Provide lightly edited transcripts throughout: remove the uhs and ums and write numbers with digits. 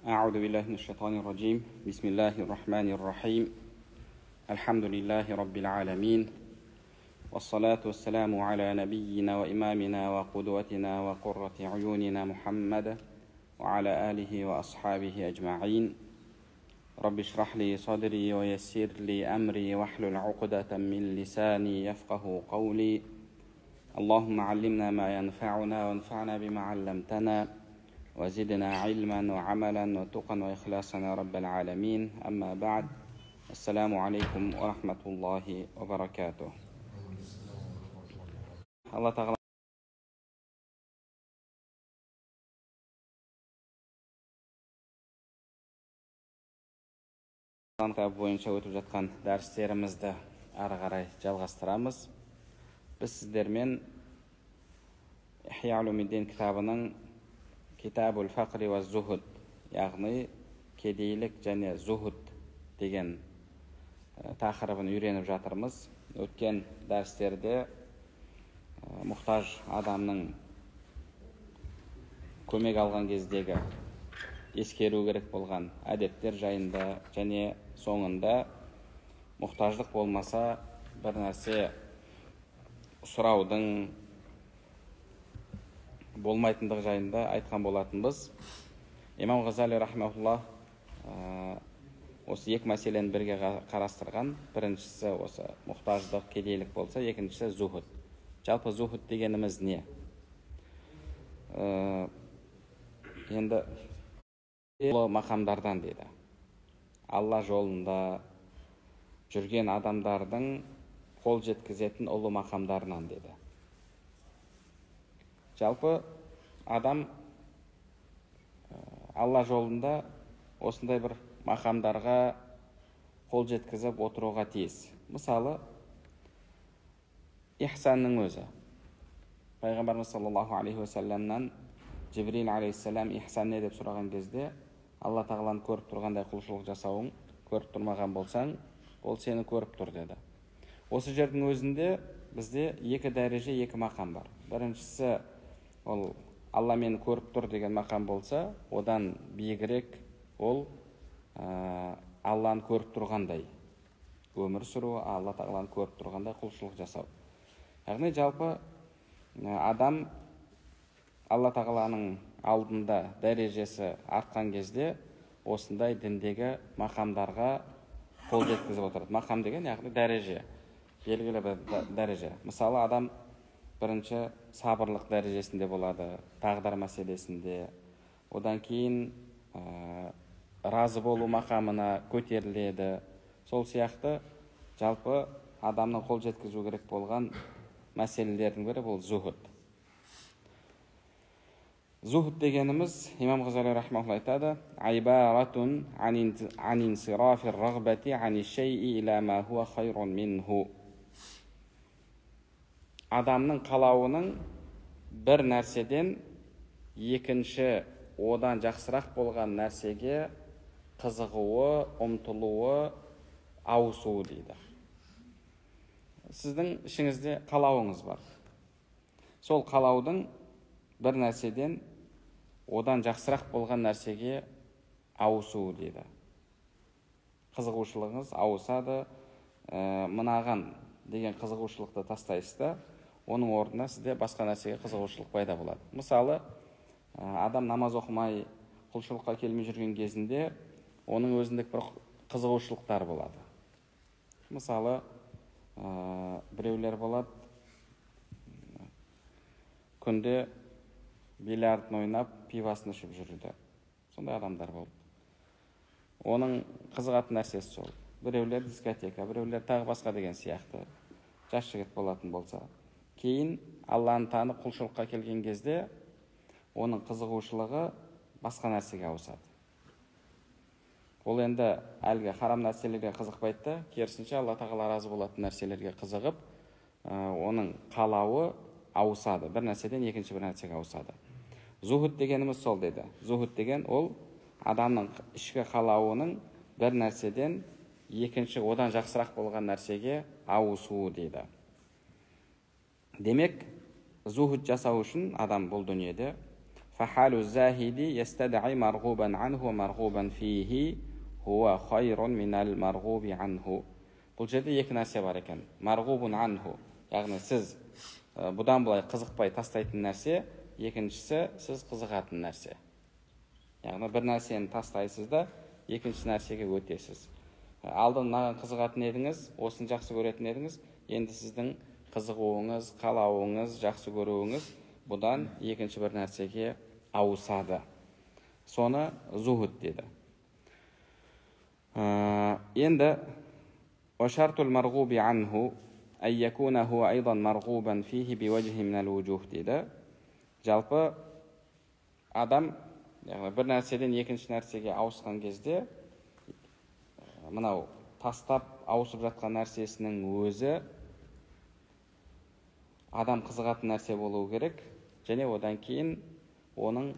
أعوذ بالله من الشيطان الرجيم بسم الله الرحمن الرحيم الحمد لله رب العالمين والصلاة والسلام على نبينا وإمامنا وقدوتنا وقرة عيوننا محمد وعلى آله وأصحابه أجمعين رب اشرح لي صدري ويسر لي أمري واحلل عقدة من لساني يفقه قولي اللهم علمنا ما ينفعنا وانفعنا بما علمتنا وزدنا علما وعملا وتقا وإخلاصا يا رب العالمين. أما بعد، السلام عليكم ورحمة الله وبركاته. الله تعالى бойынша өтіп жатқан дәрістерімізді ары қарай жалғастырамыз. Біз сіздермен Ихия Улумиддин кітабының Китабул фақри ва зухуд, яғни кедейлік және зухуд деген тақырыбын үйреніп жатырмыз. Өткен дәрістерде мұқтаж адамның көмек алған кездегі ескеру керек болған әдеттер жайында және соңында мұқтаждық болмаса бір нәрсе сұраудың болмайтындығы жайында айтқан болатынбыз. Имам Ғазали рахмауллах осы екі мәселені бірге қарастырған. Біріншісі осы мұқтаждық, кедейлік болса, екіншісі зухуд. Жалпы зухуд дегеніміз не? Енді ұлы мақамдардан дейді. Алла жолында жүрген адамдардың қол жеткізетін ұлы мақамдарынан дейді. Жалпы адам Алла жолында осындай бір мақамдарға қол жеткізіп отыруға тиіс. Мысалы, ихсанның өзі. Пайғамбарымыз саллаллаху алейхи ва салламнан Жибрил алейхиссалам ихсан не деп сұраған кезде, Алла тағаланы көріп тұрғандай құлшылық жасауың, көріп тұрмаған болсаң, ол сені көріп тұр деді. Осы жердің өзінде бізде екі дәреже, екі мақам бар. Біріншісі ол Алла мені көріп тұр деген мақам болса, одан биігірек ол Алланы көріп тұрғандай өмір сүру, Алла тағаланы көріп тұрғандай құлшылық жасау. Яғни жалпы адам Алла тағаланың алдында дәрежесі артқан кезде осындай діндегі мақамдарға қол жеткізіп отырады. Мақам деген яғни дәреже, белгілі бір дәреже. Мысалы, адам бірінші сабырлық дәрежесінде болады, тағдыр мәселесінде. Одан кейін разы болу мақамына көтеріледі. Сол сияқты жалпы адамның қол жеткізу керек болған мәселелердің бірі бұл зухуд. Зухуд дегеніміз, имам Ғазали рахмауллах айтады, айбаратун ан инсирафир рағбати ани шей'i иля ма хуа хайрун минху. Адамның қалауының бір нәрседен екінші одан жақсырақ болған нәрсеге қызығуы, ұмтылуы, ауысуы дейді. Сіздің ішіңізде қалауыңыз бар. Сол қалаудың бір нәрседен одан жақсырақ болған нәрсеге ауысуы дейді. Қызығушылығыңыз ауысады, мынаған деген қызығушылықты тастайсыз да, оның орнына сізде басқа нәрсеге қызығушылық пайда болады. Мысалы, адам намаз оқымай, құлшылыққа келмей жүрген кезінде оның өзіндік бір қызығушылықтар болады. Мысалы, біреулер болады, күнде бильярдын ойнап, пивасын ішіп жүрді. Сондай адамдар болды. Оның қызығатын нәрсесі сол. Біреулер дискотека, біреулер тағы басқа деген сияқты жас жігіт болатын болса. Кейін Алланы танып құлшылыққа келген кезде оның қызығушылығы басқа нәрсеге ауысады. Ол енді әлгі харам нәрселерге қызықпайды, керісінше Алла тағала разы болатын нәрселерге қызығып, оның қалауы ауысады. Бір нәрседен екінші бір нәрсеге ауысады. Зухуд дегеніміз сол деді. Зухуд деген ол адамның ішкі қалауының бір нәрседен екінші одан жақсырақ болған нәрсеге ауысуы дейді. Демек, зухуд жасау үшін адам бұл дүниеде فحال الزاهد يستدعي مرغوبا عنه ومرغوبا فيه هو خير من المرغوب عنه. Бұл жерде екі нәрсе бар екен. Марғубун анху, яғни сіз бұдан былай қызықпай тастайтын нәрсе, екіншісі сіз қызығатын нәрсе. Яғни бір нәрсені тастайсыз да, екінші нәрсеге өтесіз. Алдын маған қызығатын едіңіз, осын жақсы көретін едіңіз, енді сіздің қызығуыңыз, қалауыңыз, жақсы көруіңіз бұдан екінші бір нәрсеге ауысады. Соны зухуд деді. Енді وشرط المرغوب عنه أن يكون هو أيضا مرغوبا فيه بوجه من الوجوه дейді. Жалпы адам бір нәрседен екінші нәрсеге ауысқан кезде мынау тастап ауысып жатқан нәрсесінің өзі адам қызығатын нәрсе болуы керек, және одан кейін оның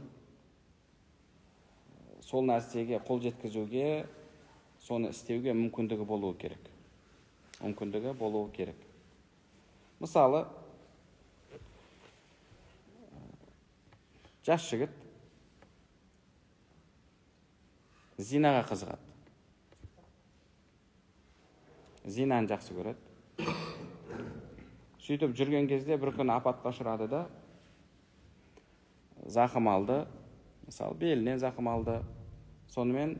сол нәрсеге қол жеткізуге, соны істеуге мүмкіндігі болуы керек. Мысалы, жас жігіт зинаға қызығады. Зинаны жақсы көреді. Сөйтіп жүрген кезде бір күн апатқа ұшырады да, зақым алды. Мысалы, белінен зақым алды. Сонымен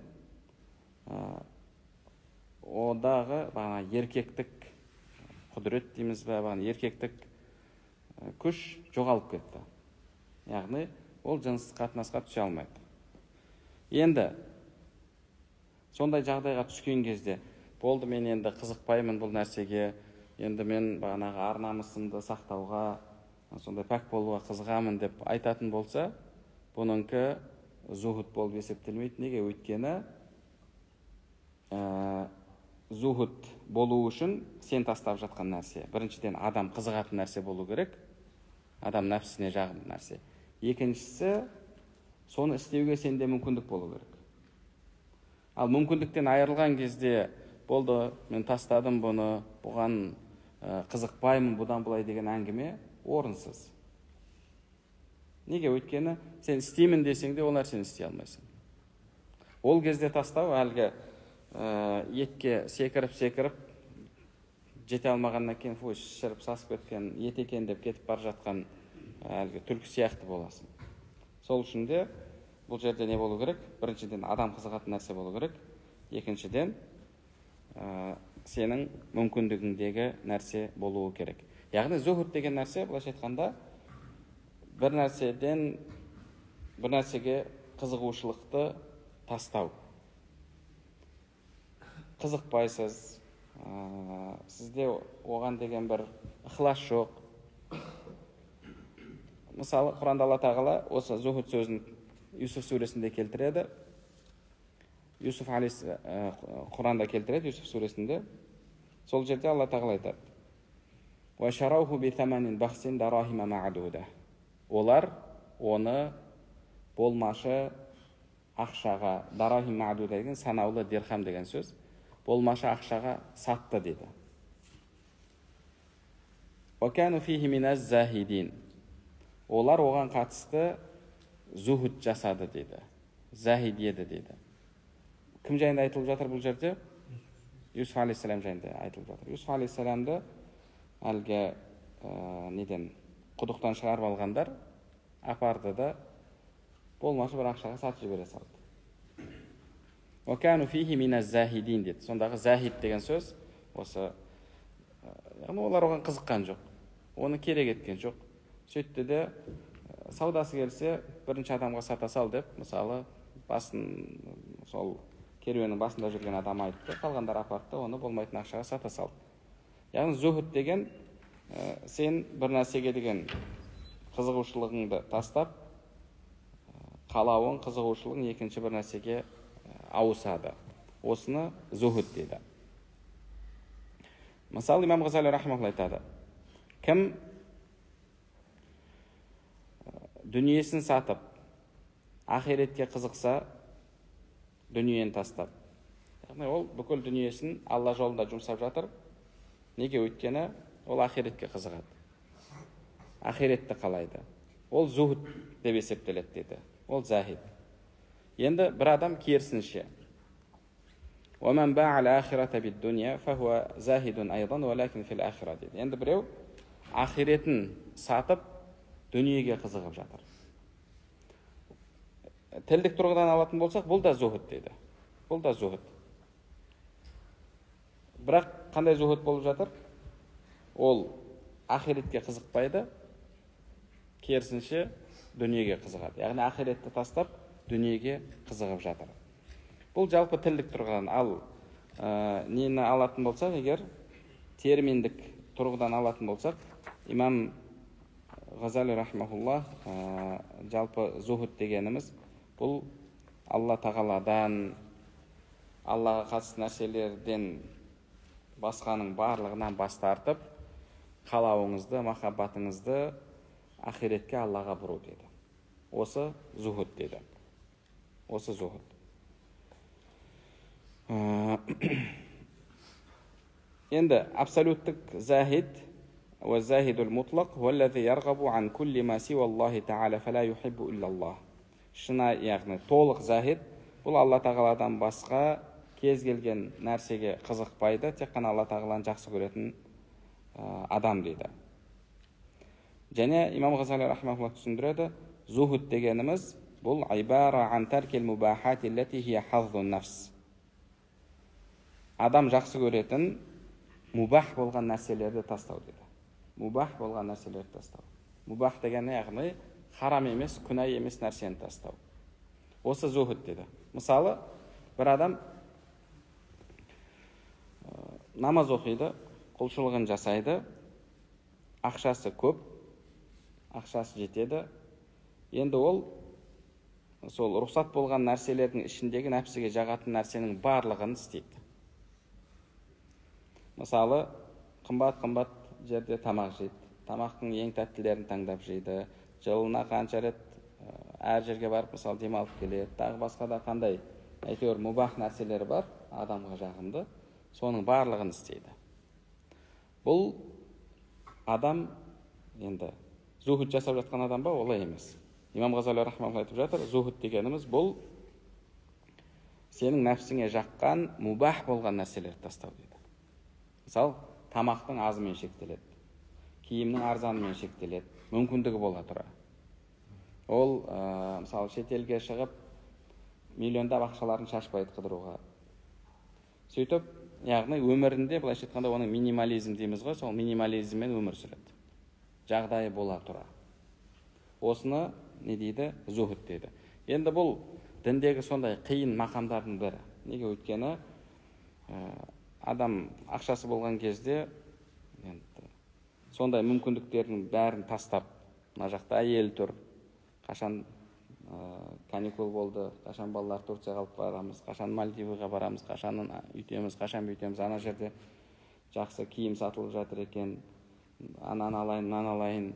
одағы еркектік құдірет дейміз бе, еркектік күш жоғалып кетті. Яғни, ол жыныстық қатынасқа түсе алмайды. Енді, сондай жағдайға түскен кезде, болды мен енді қызықпаймын бұл нәрсеге, енді мен ар-намысымды сақтауға, сондай пәк болуға қызығамын деп айтатын болса, бұныңкі зухуд болып есептелмейді. Неге? Өйткені зухуд болу үшін сен тастап жатқан нәрсе. Біріншіден адам қызығатын нәрсе болу керек, адам нәпсісіне жағымды нәрсе. Екіншісі, соны істеуге сенде мүмкіндік болу керек. Ал мүмкіндіктен айырылған кезде, болды, мен тастадым бұны, бұған қызықпаймын, бұдан бұлай деген әңгіме орынсыз. Неге? Өйткені сен істеймін десең де, ол нәрсені істей алмайсың. Ол кезде тастау әлгі етке секіріп, жете алмағаннан кейін шіріп сасып кеткен, ет екен деп кетіп бар жатқан әлгі түлкі сияқты боласың. Сол үшін де бұл жерде не болу керек? Біріншіден адам қызығатын нәрсе болу керек. Екіншіден сенің мүмкіндігіңдегі нәрсе болуы керек. Яғни зухуд деген нәрсе, былайша айтқанда, бір нәрсеге қызығушылықты тастау. Қызықпайсыз, сізде оған деген бір ықылас жоқ. Мысалы, Құранда Алла Тағала осы зухуд сөзін Юсуф сүресінде келтіреді. Құранда келтіреді, Юсуф сүресінде. Сол жерде Алла Тағала айтады: وَشَرَوْهُ بِثَمَنٍ بَخْسٍ دَرَاهِمَ مَعْدُودَةٍ. Олар оны болмашы ақшаға, дарахим мa'дуда деген санаулы дирхам деген сөз, болмашы ақшаға сатты дейді. وَكَانُوا فِيهِ مِنَ الزَّاهِدِينَ. Олар оған қатысты зухуд жасады дейді. Захид еді дейді. Кім жайында айтылып жатыр бұл жерде? Юсуф алейхиссалам жайында айтылып жатыр. Юсуф алейхиссаламды әлгі құдықтан шығарып алғандар апарды да болмашы бір ақшаға сатып жібере салды. وَكَانُوا فِيهِ مِنَ الزَّاهِدِينَ деді. Сондағы захид деген сөз осы, олар оған қызыққан жоқ, оны керек еткен жоқ. Сөйтті де саудасы келсе бірінші адамға сата сал деп, мысалы, сол керуеннің басында жүрген адам айтты, қалғандар апарды, оны болмайтын ақшаға сата салды. Яғни зухуд деген сен бір нәрсеге деген қызығушылығыңды тастап, қалауың, қызығушылығың екінші бір нәрсеге ауысады. Осыны зухуд дейді. Мысалы, имам Ғазали рахмаулла айтады: кім дүниесін сатып, ақиретке қызықса, дүниені тастап. Ол бүкіл дүниесін Алла жолында жұмсап жатыр. Неге? Өйткені ол ақиретке қызығады. Ақиретті қалайды. ол зухд деп есептеледі дейді. Ол захид. Енді бір адам керісінше. وَمَنْ بَاعَ الْآخِرَةَ بِالدُّنْيَا فَهُوَ زَاهِدٌ أَيْضًا وَلَكِنْ فِي الْآخِرَةِ дейді. Енді біреу ақиретін сатып, дүниеге қызығып жатыр. Тілдік тұрғыдан алатын болсақ, бұл да зухд дейді. Бұл да зухд. Бірақ қандай зухд болып жатыр? Ол ақиретке қызықпайды, керісінше дүниеге қызығады. Яғни ақиретті тастап, дүниеге қызығып жатыр. Бұл жалпы тілдік тұрғыдан. Ал нені алатын болсақ, егер терминдік тұрғыдан алатын болсақ, имам Ғазали рахмахуллах жалпы зухд дегеніміз бұл Алла тағаладан, Аллаға қатысты нәрселерден басқаның барлығынан бас тартып, қалауыңызды, махаббатыңызды ақиретке, Аллаға бұру деді. Осы зухд деді. Осы зухд. Енді абсолюттік захид والزاهد المطلق هو الذي يرغب عن كل ما سوى الله تعالى فلا يحب إلا الله. Шына, яғни толық захид бұл Алла тағаладан басқа кез келген нәрсеге қызықпайды, тек қана Алла тағаланы жақсы көретін адам дейді. Және имам Ғазали рахмахуллах түсіндіреді, зухд дегеніміз бұл айбара ан таркил мубахати лати хия хаззун нафс. Адам жақсы көретін мубах болған нәрселерді тастау дейді. Мубах болған нәрселерді тастау. Мубах деген яғни харам емес, күнә емес нәрсені тастау. Осы зухд дейді. Мысалы, бір адам намаз оқиды, құлшылығын жасайды, ақшасы көп, ақшасы жетеді. Енді ол сол рұқсат болған нәрселердің ішіндегі нәпсіге жағатын нәрсенің барлығын істейді. Мысалы, қымбат жерде тамақ жейді. Тамақтың ең тәттілерін таңдап жейді. Жылына қанша рет әр жерге барып, мысалы, демалып келеді. Тағы басқа да қандай әйтеуір мубах нәрселері бар, адамға жағымды. Соның барлығын істейді. Бұл адам енді зухд жасап жатқан адам ба? Олай емес. Имам Ғазали рахмахуллах айтып жатыр, зухд дегеніміз бұл сенің нәпсіңе жаққан мубах болған нәрселерді тастау дейді. Мысалы, тамақтың азымен шектеледі, киімнің арзанымен шектеледі, мүмкіндігі бола тұра. Ол, мысалы, шетелге шығып, миллиондап ақшаларын шашпайды қыдыруға. Сөйтіп, яғни өмірінде, былайша айтқанда, оның минимализм дейміз ғой, сол минимализммен өмір сүреді. Жағдайы бола тұра. Осыны не дейді? Зухд дейді. Енді бұл діндегі сондай қиын мақамдардың бірі. Неге өйткені адам ақшасы болған кезде сондай мүмкіндіктердің бәрін тастап, мына жақта әйел тұр, қашан каникул болды, қашан балалар Турцияға алып барамыз, қашан Мальдиваға барамыз, қашан үйтеміз, қашан бүйтеміз, ана жерде жақсы киім сатылып жатыр екен, ананы алайын, мынаны алайын.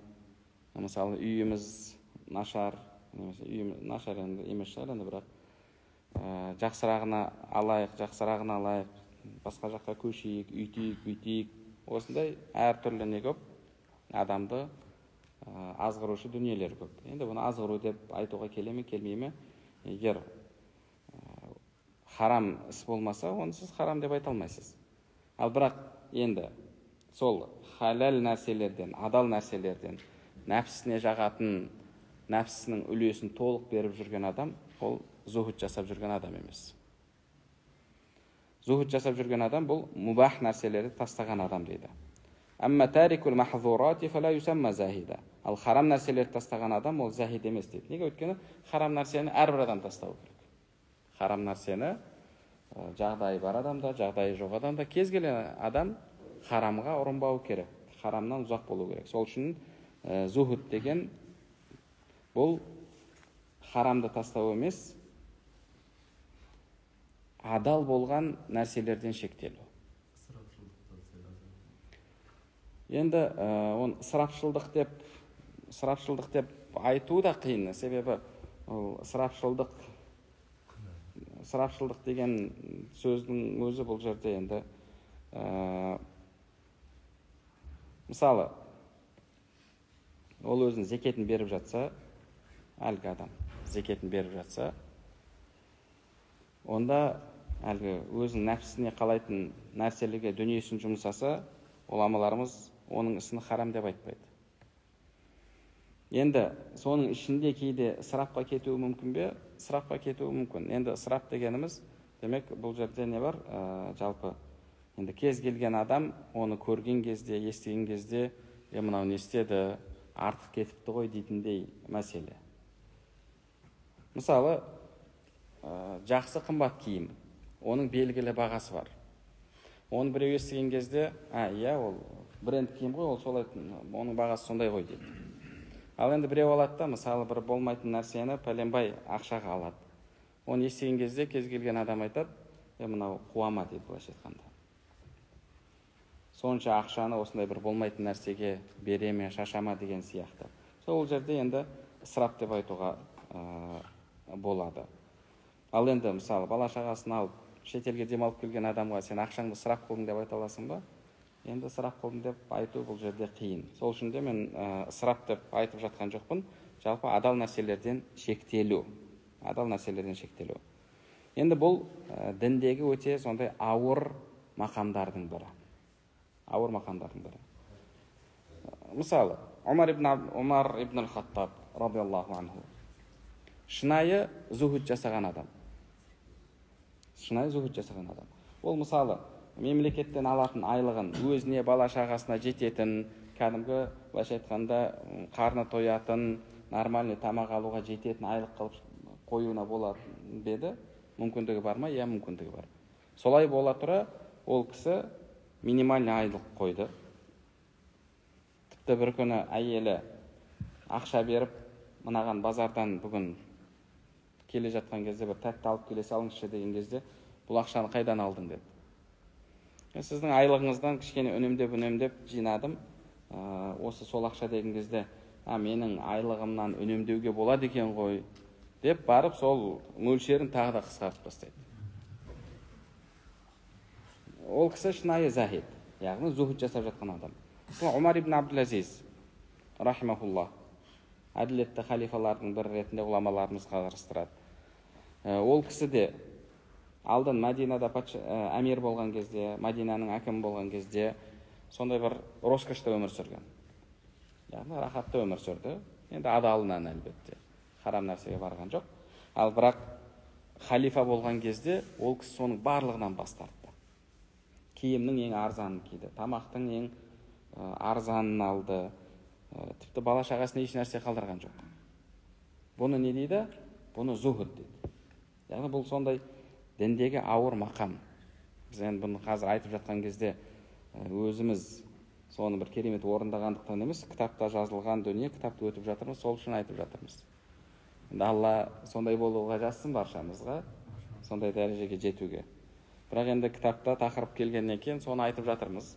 Мысалы, үйіміз нашар, үйіміз нашар енді емес шығар, енді бірақ жақсырағына алайық, басқа жаққа көшейік, үйтейік. Осындай әртүрлі не көп, адамды азғырушы дүниелер көп. Енді бұны азғыру деп айтуға келе ме, келмей ме? Егер харам іс болмаса, оны сіз харам деп айта алмайсыз. Ал бірақ енді сол халал нәрселерден, адал нәрселерден нәпсісіне жағатын, нәпсісінің үлесін толық беріп жүрген адам, ол зухд жасап жүрген адам емес. Зухд жасап жүрген адам бұл мубах нәрселерді тастаған адам дейді. Амма тарикул махзурати фала юсамма захида. Ал харам нәрселерді тастаған адам ол захид емес дейді. Неге өйткені харам нәрсені әрбір адам тастау керек. Харам нәрсені жағдайы бар адамда, жағдайы жоқ адамда, кез келген адам харамға ұрынбау керек. Харамнан ұзақ болу керек. Сол үшін зухд деген бұл харамды тастау емес, адал болған нәрселерден шектелу. Енді оны ысырапшылдық деп айту да қиын. Себебі ысырапшылдық деген сөздің өзі бұл жерде енді мысалы ол өзінің зекетін беріп жатса, әлгі адам зекетін беріп жатса, онда әлгі өзінің нәпсісіне қалайтын нәрселерге дүниесін жұмсаса, ғұламаларымыз оның ісін харам деп айтпайды. Енді соның ішінде кейде ысырапқа кетуі мүмкін бе? Ысырапқа кетуі мүмкін. Енді ысырап дегеніміз, демек бұл жерде не бар? Жалпы енді кез келген адам оны көрген кезде, естіген кезде, мынау не істеді, артық кетіпті ғой дейтіндей мәселе. Мысалы, жақсы қымбат киім, оның белгілі бағасы бар. Оны біреу естіген кезде, иә, ол бренд киім ғой, ол солай, оның бағасы сондай ғой дейді. Ал енді біреу алады да, мысалы, бір болмайтын нәрсені пәленбай ақшаға алады. Оны естіген кезде кез келген адам айтады, мынау қуама дейді, былайша айтқанда. Сонша ақшаны осындай бір болмайтын нәрсеге береме, шашама деген сияқты. Сол жерде енді ысырап деп айтуға болады. Ал енді мысалы бала шағасын алып, шетелге демалып келген адамға сен ақшаңды ысырап қылдың деп айта аласың ба? Енді ысырап қылдың деп айту бұл жерде қиын. Сол үшін де мен ысырап деп айтып жатқан жоқпын. Жалпы адал нәрселерден шектелу. Адал нәрселерден шектелу. Енді бұл діндегі өте сондай ауыр мақамдардың бірі. Ауыр мақамдардың бірі. Мысалы, Умар ибн ал-Хаттаб радиаллаху анху шынайы зухуд жасаған адам. Шынайы зухуд жасаған адам. Ол мысалы мемлекеттен алатын айлығын өзіне, бала шағасына жететін, кәдімгі былайша айтқанда қарны тоятын, нормальный тамақ алуға жететін айлық қылып қоюына болады деді. Мүмкіндігі бар ма? Иә, мүмкіндігі бар. Солай бола тұра, ол кісі минимальный айлық қойды. Тіпті бір күні әйелі ақша беріп, мынаған базардан бүгін келе жатқан кезде бір тәтті алып келе салыңызшы деген кезде, бұл ақшаны қайдан алдың деді. Сіздің айлығыңыздан кішкене үнемдеп жинадым. Осы сол ақша деген кезде, менің айлығымнан үнемдеуге болады екен ғой деп барып, сол мөлшерін тағы да қысқартып тастайды. Ол кісі шынайы захид, яғни зухуд жасап жатқан адам. Умар ибн Абдул-Азиз рахимахуллах, әділетті халифалардың бір ретінде ғұламаларымыз қарастырады. Ол кісі де алдын Мәдинада әмир болған кезде, Мәдинаның әкімі болған кезде сондай бір роскошта өмір сүрген. Яғни рахатты өмір сүрді. Енді адалынан әлбетте. Харам нәрсеге барған жоқ. Ал бірақ халифа болған кезде ол кісі соның барлығынан бас тартты. Киімнің ең арзанын киді, тамақтың ең арзанын алды. Тіпті бала шағасына еш нәрсе қалдырған жоқ. Бұны не дейді? Бұны зухуд дейді. Яғни бұл сондай діндегі ауыр мақам. Біз енді бұны қазір айтып жатқан кезде өзіміз соны бір керемет орындағандықтан емес, кітапта жазылған дүние, кітапты өтіп жатырмыз, сол үшін айтып жатырмыз. Енді Алла сондай болуға жазсын баршамызға, сондай дәрежеге жетуге. Бірақ енді кітапта тақырып келгеннен кейін соны айтып жатырмыз.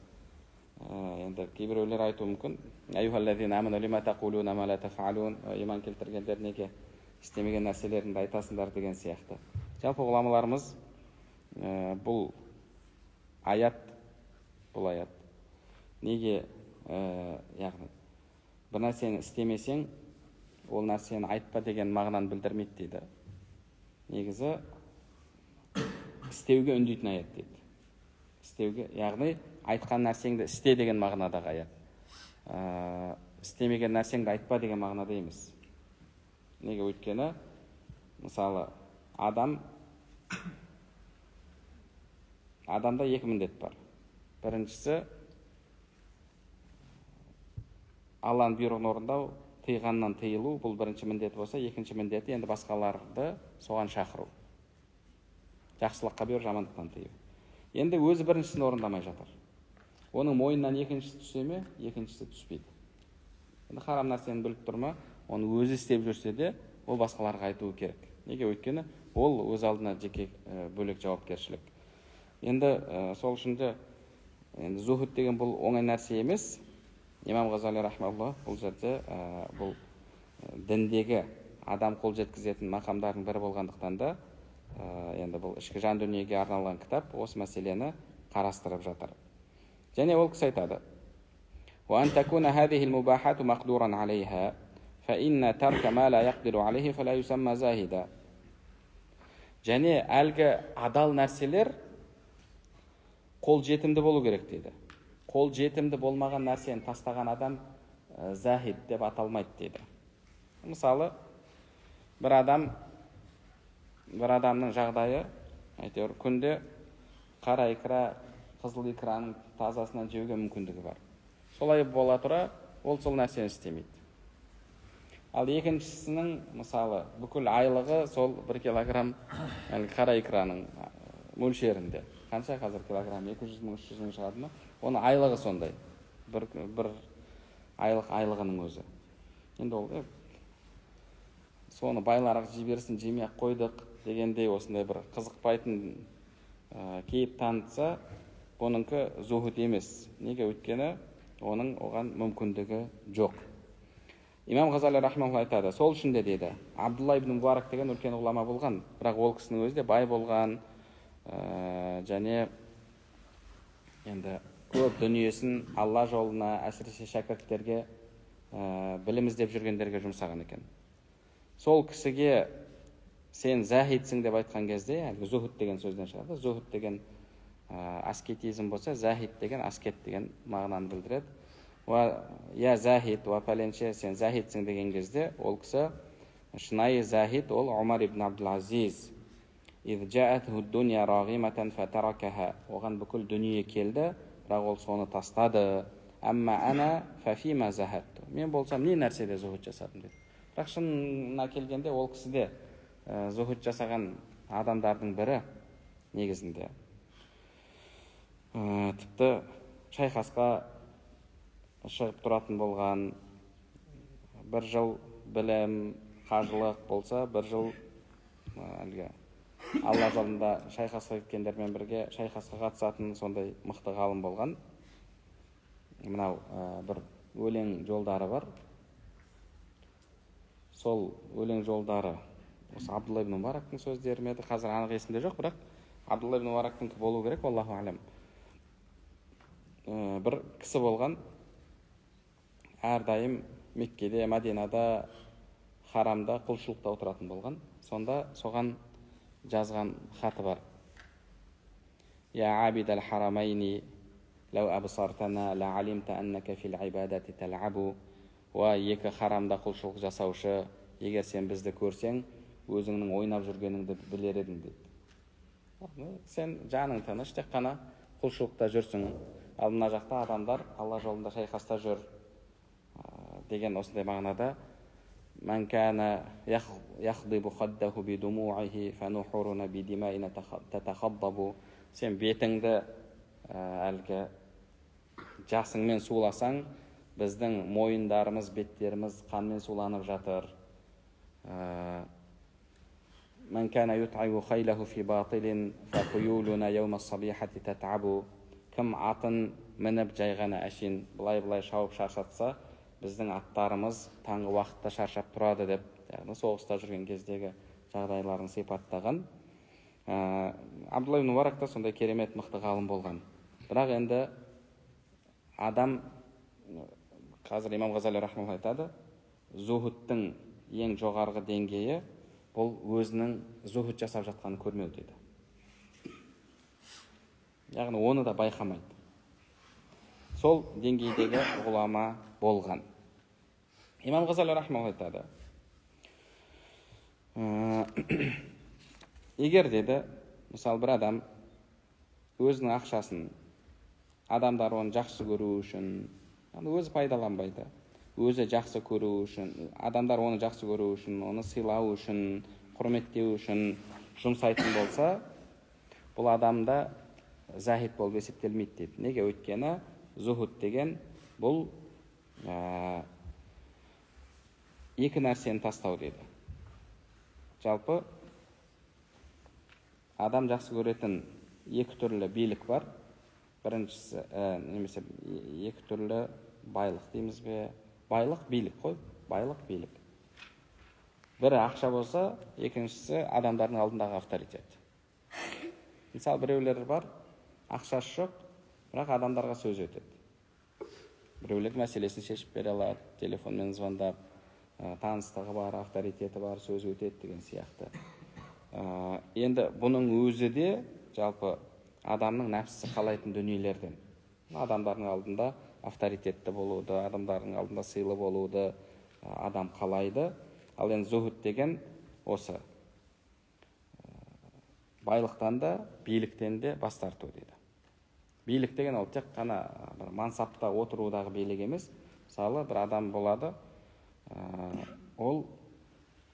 Енді кейбіреулер айтуы мүмкін, әйюхаллазина аману лима тақулуна ма ла тафалун, иман келтіргендер неге істемеген нәрселеріңді айтасыңдар деген сияқты. Жалпы ғұламаларымыз бұл аят неге, яғни бір нәрсені істемесең, ол нәрсені айтпа деген мағынаны білдірмейді дейді. Негізі істеуге үндейтін аят дейді. Істеуге, яғни айтқан нәрсеңді істе деген мағынадағы аят. Істемеген нәрсеңді айтпа деген мағынада емес. Неге? Өйткені мысалы адамда екі міндет бар. Біріншісі Алланың бұйрығын орындау, тыйғаннан тыйылу, бұл бірінші міндет болса, екінші міндеті енді басқаларды соған шақыру. Жақсылыққа бұйыр, жамандықтан тыю. Енді өзі біріншісін орындамай жатыр. Оның мойнынан екіншісі түсе ме? Екіншісі түспейді. Енді харам нәрсені біліп тұр ма? Оны өзі істеп жүрсе де, ол басқаларға айтуы керек. Неге? Өйткені ол өз алдына жеке бөлек жауапкершілік. Енді сол үшін де зухуд деген бұл оңай нәрсе емес. Имам Ғазали рахмаллах бұл жерде бұл діндегі адам қол жеткізетін мақамдардың бірі болғандықтан да енді бұл ішкі жан дүниеге арналған кітап осы мәселені қарастырып жатыр. Және ол кісі айтады: وأن تكون هذه المباحات مقدورا عليها فإن ترك ما لا يقدر عليه فلا يسمى زاهدا. Және әлгі адал нәрселер қол жетімді болу керек дейді. Қол жетімді болмаған нәрсені тастаған адам захид деп аталмайды дейді. Мысалы, бір адамның жағдайы, әйтеуір күнде қара икра, қызыл икраның тазасынан жеуге мүмкіндігі бар. Солай бола тұра, ол сол нәрсені істемейді. Ал екіншісінің, мысалы, бүкіл айлығы сол 1 килограмм қара икраның мөлшерінде. Қанша қазір килограмм? 200 мың, 300 мың шығады ма? Оның айлығы сондай. Бір айлығының өзі. Енді ол соны байларға жіберсін, жемей қойдық дегендей осындай бір қызықпайтын кейіп танытса, бұныңкі зухуд емес. Неге? Өйткені оған мүмкіндігі жоқ. Имам Ғазали рахмаулла айтады, сол үшін де дейді, Абдулла ибн Мубарак деген үлкен ғұлама болған, бірақ ол кісінің өзі де бай болған, және енді көп дүниесін Алла жолына, әсіресе шәкірттерге, білім іздеп жүргендерге жұмсаған екен. Сол кісіге сен захидсің деп айтқан кезде, әлгі зухуд деген сөзден шығады. Зухуд деген аскетизм болса, захид деген аскет деген мағынаны білдіреді. Я захид, пәленше сен захидсің деген кезде, ол кісі шынайы захид, ол Умар ибн Абдул-Азиз. Оған бүкіл дүние келді, бірақ ол соны тастады. Мен болсам не нәрседе зухуд жасадым деді. Бірақ шынына келгенде ол кісіде зухуд жасаған адамдардың бірі негізінде. Тіпті шайқасқа шығып тұратын болған, бір жыл білім, қажылық болса, бір жыл Алла жолында шайқасқа кеткендермен бірге шайқасқа қатысатын сондай мықты ғалым болған. Мынау бір өлең жолдары бар. Сол өлең жолдары осы Абдулла ибн Мубарактың сөздері ме еді? Қазір анық есімде жоқ, бірақ Абдулла ибн Мубарактың болу керек, Аллаху алям. Бір кісі болған, әрдайым Меккеде, Мәдинада, харамда, құлшылықта отыратын болған. Сонда соған жазған хаты бар. Я абид ал-харамайни лау абсартана ла алимта аннака фил ибадати тал'абу. Екі харамда құлшылық жасаушы, егер сен бізді көрсең, өзіңнің ойнап жүргеніңді білер едің дейді. Сен жаның тыныш, тек қана құлшылықта жүрсің. Ал мына жақта адамдар Алла жолында шайқаста жүр деген осындай мағынада. Мән кәна яхдибу хаддаху бидумуахи фанухуруна бидимаина татахаддабу. Сен бетіңді әлгі жасыңмен суласаң, біздің мойындарымыз, беттеріміз қанмен суланып жатыр. Мән кәна ют'айу хайлаху фи батилин фахуюлуна яума сабихати тат'абу. Кім атын мініп жайғаны әшейін бұлай шауып шаршатса, біздің аттарымыз таңғы уақытта шаршап тұрады деп, соғыста жүрген кездегі жағдайларын сипаттаған. Абдулла ибн Мубарак та сондай керемет мықты ғалым болған. Бірақ енді адам, қазір имам Ғазали рахмаулла айтады, зухудтың ең жоғарғы деңгейі бұл өзінің зухуд жасап жатқанын көрмеу дейді. Яғни оны да байқамайды. Сол деңгейдегі ғұлама болған. Имам Ғазали рахмаулла айтады, егер деді, мысалы бір адам өзінің ақшасын адамдар оны жақсы көру үшін, өзі пайдаланбайды, өзі жақсы көру үшін, адамдар оны жақсы көру үшін, оны сыйлау үшін, құрметтеу үшін жұмсайтын болса, бұл адамда захид болып есептелмейді дейді. Неге? Өйткені зухуд деген бұл екі нәрсені тастау дейді. Жалпы адам жақсы көретін екі түрлі билік бар. Біріншісі, немесе екі түрлі байлық дейміз бе? Байлық, билік қой. Байлық, билік. Бірі ақша болса, екіншісі адамдардың алдындағы авторитет. Мысалы, біреулер бар, ақшасы жоқ, бірақ адамдарға сөз өтеді. біреулер мәселесін шешіп бере алады, телефонмен звондап, таныстығы бар, авторитеті бар, сөз өтеді деген сияқты. Енді бұның өзі де жалпы адамның нәпсісі қалайтын дүниелерден. Адамдардың алдында авторитетті болуды, адамдардың алдында сыйлы болуды адам қалайды. Ал енді зухуд деген осы байлықтан да, биліктен де бас тарту дейді. Билік деген ол тек қана бір мансапта отырудағы билік емес. Мысалы, бір адам болады, ол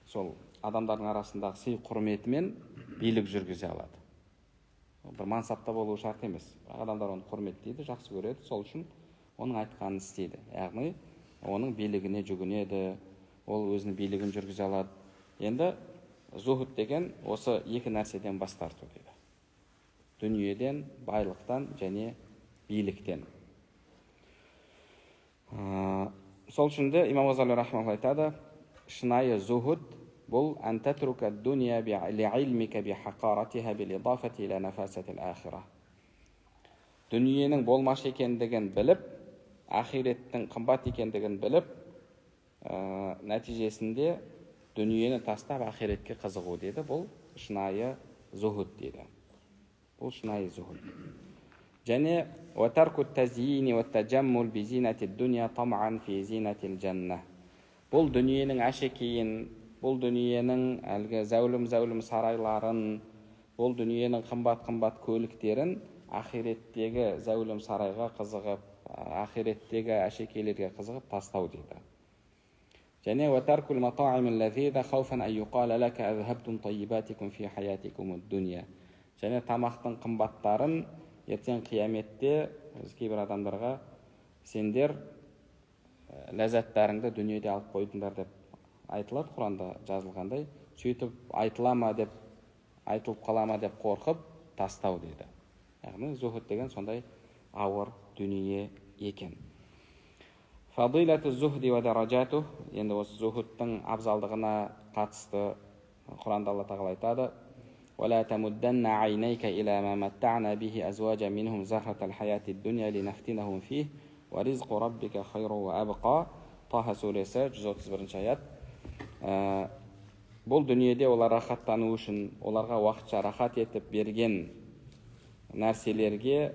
сол адамдардың арасындағы сый құрметімен билік жүргізе алады. Бір мансапта болу шарт емес. Адамдар оны құрметтейді, жақсы көреді, сол үшін оның айтқанын істейді. Яғни оның билігіне жүгінеді, ол өзінің билігін жүргізе алады. Енді зухуд деген осы екі нәрседен бас тарту дейді. Дүниеден, байлықтан және биліктен. Сол үшін де имам Ғазали рахмаллаху айтады, шынайы зухуд бұл ан татрука дуния ли'илмика бихақаратиха билидафати иля нафасатил ахира. Дүниенің болмаш екендігін біліп, ахиреттің қымбат екендігін біліп, нәтижесінде дүниені тастап ахиретке қызығу дейді. Бұл шынайы зухуд дейді. Бұл шынайы зухуд. Және وترك التزيين والتجمل بزينة الدنيا طمعا في زينة الجنة. Бұл дүниенің әшекейін, бұл дүниенің әлгі зәулім сарайларын, бұл дүниенің қымбат көліктерін ахиреттегі зәулім сарайға қызығып, ахиреттегі әшекейлерге қызығып тастау дейді. және وترك المطاعم اللذيذة خوفا أن يقال لك أذهبتم طيباتكم في حياتكم الدنيا. Және тамақтың қымбаттарын ертең қияметте кейбір адамдарға сендер ләззаттарыңды дүниеде алып қойдыңдар деп айтылады Құранда жазылғандай. Сөйтіп айтылама деп, айтылып қалама деп қорқып тастау дейді. Яғни зухуд деген сондай ауыр дүние екен. Фадилату зухди ва даражату. Енді осы зухудтың абзалдығына қатысты Құранда Алла тағала айтады: ولا تمدن عينيك إلى ما متعنا به أزواجا منهم زهرة الحياة الدنيا لنفتنهم فيه ورزق ربك خير وأبقى. Таха сүресі 131 аят. Бұл дүниеде олар рахаттану үшін, оларға уақытша рахат етіп берген нәрселерге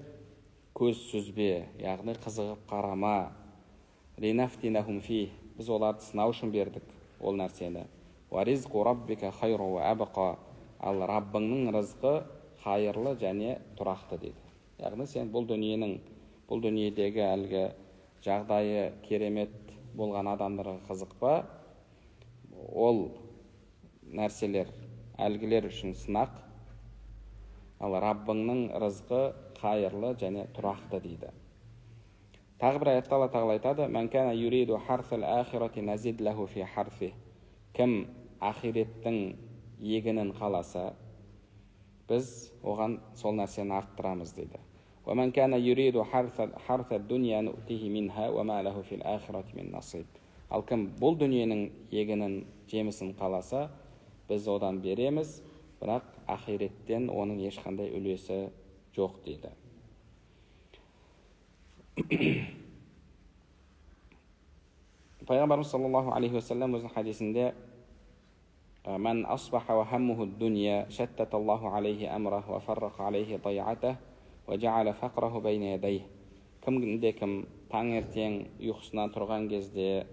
көз сүзбе, яғни қызығып қарама. لنفتنهم فيه. Біз оларды сынау үшін бердік ол нәрсені. ورزق ربك خير وأبقى. Ал Раббыңның рызқы қайырлы және тұрақты дейді. Яғни сен бұл дүниедегі әлгі жағдайы керемет болған адамдарға қызықпа. Ол нәрселер әлгілер үшін сынақ. Ал Раббыңның рызқы қайырлы және тұрақты дейді. Тағы бір аятта Алла тағала айтады: "Ман кана юриду харсал ахирати назид лаху фи харси." Кім ахиреттің егінін қаласа, біз оған сол нәрсені арттырамыз дейді. وَمَنْ كَانَ يُرِيدُ حَرْثَ الدُّنْيَا نُؤْتِهِ مِنْهَا وَمَا لَهُ فِي الْآخِرَةِ مِنْ نَصِيبٍ. Ал кім бұл дүниенің егінін, жемісін қаласа, біз одан береміз, бірақ ахиреттен оның ешқандай үлесі жоқ дейді. Пайғамбарымыз саллаллаху алейхи уассалам өзінің хадисінде: "Ман асбаха ва хаммуху ад-дуnya shattata Allahu alayhi amrahu wa farraqa alayhi day'atahu wa ja'ala faqrahu bayna yadayhi." Кім таңертең ұйқысынан тұрған кезде,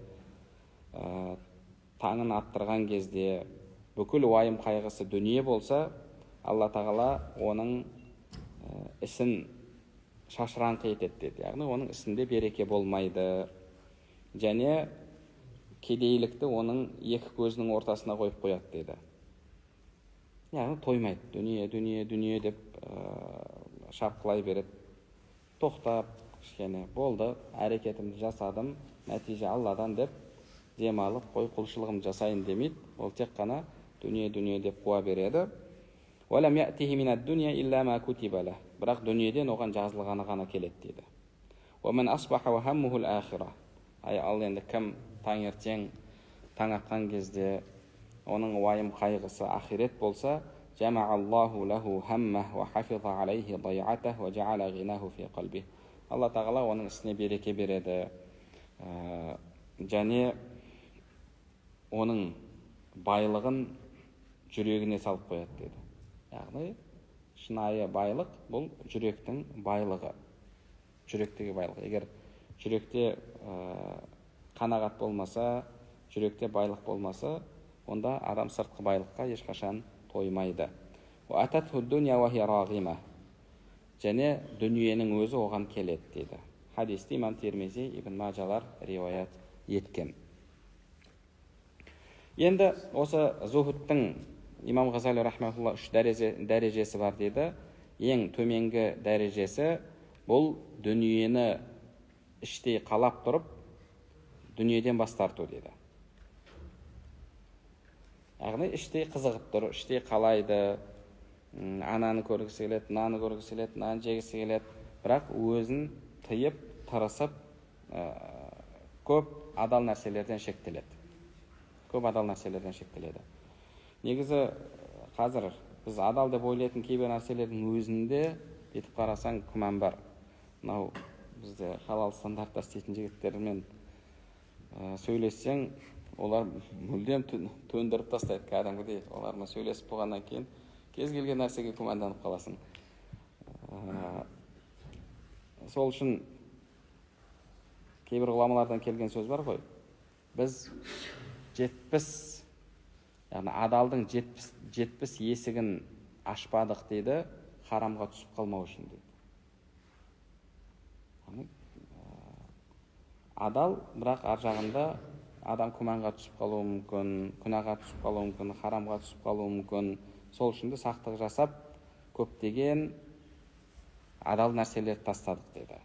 таңын аттырған кезде бүкіл уайым қайғысы дүние болса, Алла тағала оның ісін шашыраңқы етеді деді. Яғни оның ісінде береке болмайды. Және кедейлікті оның екі көзінің ортасына қойып қояды деді. Яғни тоймайды. Дүние деп шапқылай береді. Тоқтап, кішкене болды, әрекетімді жасадым, нәтиже Алладан деп демалып, қой құлшылығым жасайын демейді. Ол тек қана дүние деп қуа береді. وَلَمْ يَأْتِهِ مِنَ الدُّنْيَا إِلَّا مَا كُتِبَ لَهُ. Бірақ дүниеден оған жазылғаны ғана келеді дейді. وَمَنْ أَصْبَحَ وَهَمُّهُ الْآخِرَةِ. Ал енді кім таңертең таң атқан кезде оның уайым қайғысы ахирет болса, جَمَعَ اللَّهُ لَهُ هَمَّهُ وَحَفِظَ عَلَيْهِ ضَيْعَتَهُ وَجَعَلَ غِنَاهُ فِي قَلْبِهِ. Алла тағала оның ісіне береке береді, және оның байлығын жүрегіне салып қояды деді. Яғни шынайы байлық бұл жүректің байлығы, жүректегі байлық. Егер жүректе қанағат болмаса, жүректе байлық болмаса, онда адам сыртқы байлыққа ешқашан тоймайды. Және дүниенің өзі оған келеді дейді. Хадисті имам Тирмизи, Ибн Мажалар риуаят еткен. Енді осы зухудтың имам Ғазали рахматулла 3 дәрежесі бар дейді. Ең төменгі дәрежесі бұл дүниені іштей қалап тұрып, дүниеден бас тарту дейді. Яғни іштей қызығып тұр, іштей қалайды, ананы көргісі келеді, мынаны көргісі келеді, мынаны жегісі келеді, бірақ өзін тыйып, тырысып, көп адал нәрселерден шектеледі. Негізі қазір біз адал деп ойлайтын кейбір нәрселердің өзінде етіп қарасаң күмән бар. Мынау бізде халал стандартта істейтін жігіттермен сөйлессең, олар мүлдем төндіріп тастайды кәдімгідей. Олармен сөйлесіп болғаннан кейін кез келген нәрсеге күмәнданып қаласың. Сол үшін кейбір ғұламалардан келген сөз бар ғой. Біз 70, яғни адалдың 70 есігін ашпадық дейді, харамға түсіп қалмау үшін дейді. Адал, бірақ ар жағында адам күмәнға түсіп қалуы мүмкін, күнәға түсіп қалуы мүмкін, харамға түсіп қалуы мүмкін. Сол үшін де сақтық жасап, көптеген адал нәрселерді тастадық дейді.